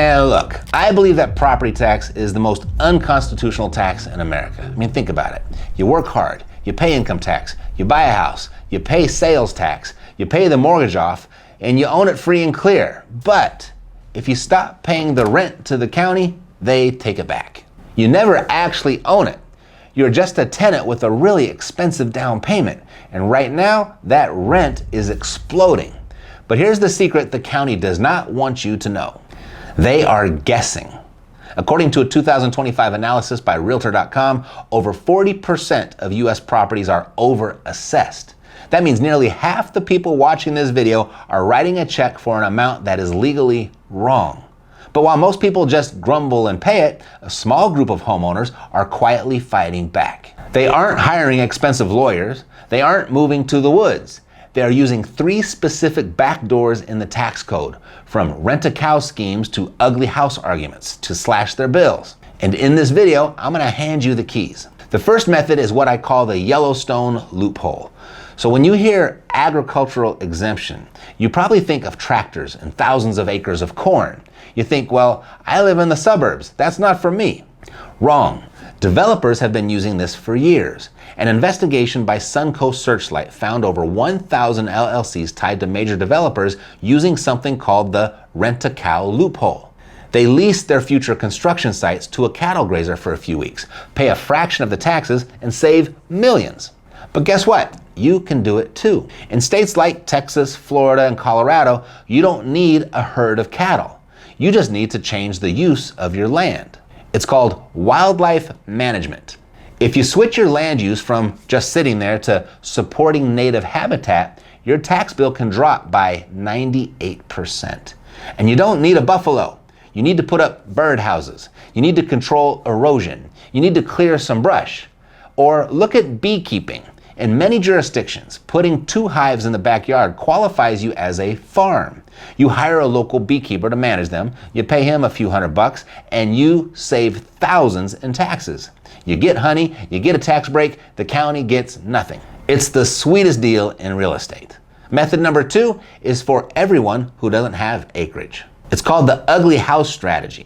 And look, I believe that property tax is the most unconstitutional tax in America. I mean, think about it. You work hard, you pay income tax, you buy a house, you pay sales tax, you pay the mortgage off, and you own it free and clear. But if you stop paying the rent to the county, they take it back. You never actually own it. You're just a tenant with a really expensive down payment. And right now, that rent is exploding. But here's the secret the county does not want you to know. They are guessing. According to a 2025 analysis by Realtor.com, over 40% of US properties are overassessed. That means nearly half the people watching this video are writing a check for an amount that is legally wrong. But while most people just grumble and pay it, a small group of homeowners are quietly fighting back. They aren't hiring expensive lawyers. They aren't moving to the woods. They are using 3 specific backdoors in the tax code, from rent-a-cow schemes to ugly house arguments, to slash their bills. And in this video, I'm gonna hand you the keys. The first method is what I call the Yellowstone loophole. So when you hear agricultural exemption, you probably think of tractors and thousands of acres of corn. You think, well, I live in the suburbs. That's not for me. Wrong. Developers have been using this for years. An investigation by Suncoast Searchlight found over 1,000 LLCs tied to major developers using something called the rent-a-cow loophole. They lease their future construction sites to a cattle grazer for a few weeks, pay a fraction of the taxes, and save millions. But guess what? You can do it too. In states like Texas, Florida, and Colorado, you don't need a herd of cattle. You just need to change the use of your land. It's called wildlife management. If you switch your land use from just sitting there to supporting native habitat, your tax bill can drop by 98%. And you don't need a buffalo. You need to put up bird houses. You need to control erosion. You need to clear some brush. Or look at beekeeping. In many jurisdictions, putting 2 hives in the backyard qualifies you as a farm. You hire a local beekeeper to manage them, you pay him a few $100, and you save thousands in taxes. You get honey, you get a tax break, the county gets nothing. It's the sweetest deal in real estate. Method number 2 is for everyone who doesn't have acreage. It's called the ugly house strategy.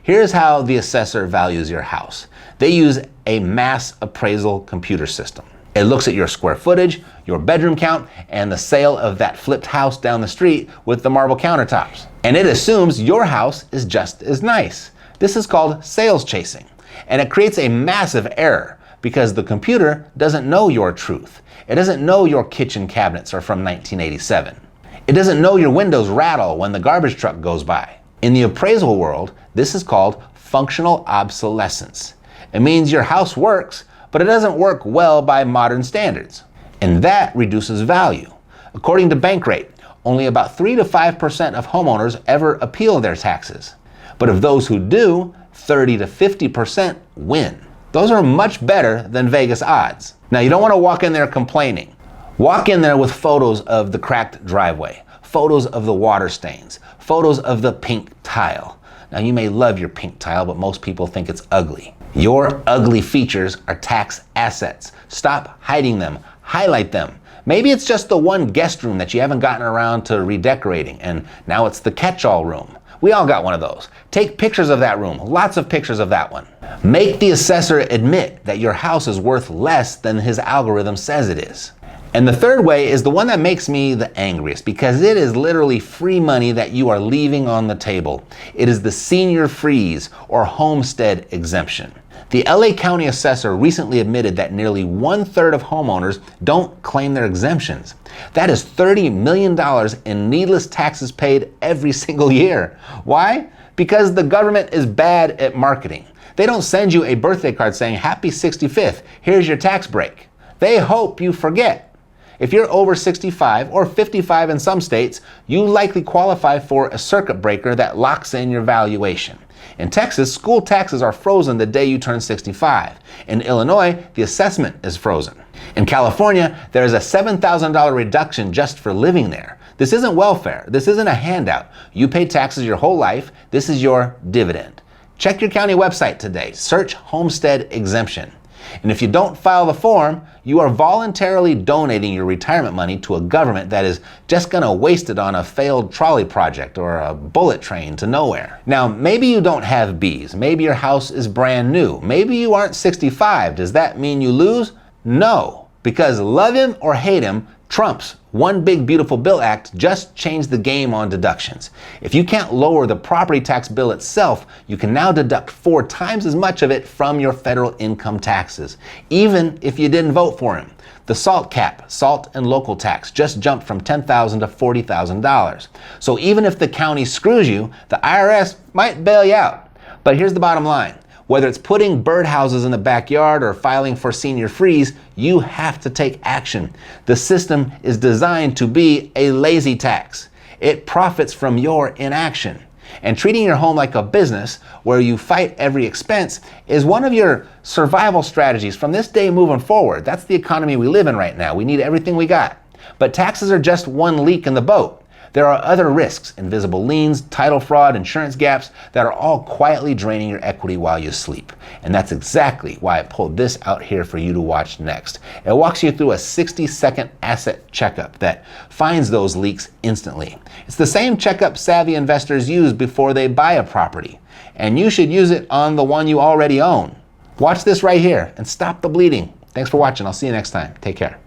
Here's how the assessor values your house. They use a mass appraisal computer system. It looks at your square footage, your bedroom count, and the sale of that flipped house down the street with the marble countertops. And it assumes your house is just as nice. This is called sales chasing. And it creates a massive error because the computer doesn't know your truth. It doesn't know your kitchen cabinets are from 1987. It doesn't know your windows rattle when the garbage truck goes by. In the appraisal world, this is called functional obsolescence. It means your house works, but it doesn't work well by modern standards. And that reduces value. According to Bankrate, only about 3 to 5% of homeowners ever appeal their taxes. But of those who do, 30 to 50% win. Those are much better than Vegas odds. Now, you don't want to walk in there complaining. Walk in there with photos of the cracked driveway, photos of the water stains, photos of the pink tile. Now, you may love your pink tile, but most people think it's ugly. Your ugly features are tax assets. Stop hiding them. Highlight them. Maybe it's just the one guest room that you haven't gotten around to redecorating, and now it's the catch-all room. We all got one of those. Take pictures of that room. Lots of pictures of that one. Make the assessor admit that your house is worth less than his algorithm says it is. And the third way is the one that makes me the angriest because it is literally free money that you are leaving on the table. It is the senior freeze or homestead exemption. The LA County assessor recently admitted that nearly 1/3 of homeowners don't claim their exemptions. That is $30 million in needless taxes paid every single year. Why? Because the government is bad at marketing. They don't send you a birthday card saying, "Happy 65th, here's your tax break." They hope you forget. If you're over 65 or 55 in some states, you likely qualify for a circuit breaker that locks in your valuation. In Texas, school taxes are frozen the day you turn 65. In Illinois, the assessment is frozen. In California, there is a $7,000 reduction just for living there. This isn't welfare. This isn't a handout. You pay taxes your whole life. This is your dividend. Check your county website today. Search homestead exemption. And if you don't file the form, you are voluntarily donating your retirement money to a government that is just going to waste it on a failed trolley project or a bullet train to nowhere. Now, maybe you don't have bees. Maybe your house is brand new. Maybe you aren't 65. Does that mean you lose? No, because love him or hate him, Trump's One Big Beautiful Bill Act just changed the game on deductions. If you can't lower the property tax bill itself, you can now deduct 4 times as much of it from your federal income taxes, even if you didn't vote for him. The SALT cap, salt and local tax, just jumped from $10,000 to $40,000. So even if the county screws you, the IRS might bail you out. But here's the bottom line. Whether it's putting birdhouses in the backyard or filing for senior freeze, you have to take action. The system is designed to be a lazy tax. It profits from your inaction. And treating your home like a business where you fight every expense is one of your survival strategies from this day moving forward. That's the economy we live in right now. We need everything we got. But taxes are just one leak in the boat. There are other risks, invisible liens, title fraud, insurance gaps, that are all quietly draining your equity while you sleep. And that's exactly why I pulled this out here for you to watch next. It walks you through a 60-second asset checkup that finds those leaks instantly. It's the same checkup savvy investors use before they buy a property. And you should use it on the one you already own. Watch this right here and stop the bleeding. Thanks for watching. I'll see you next time. Take care.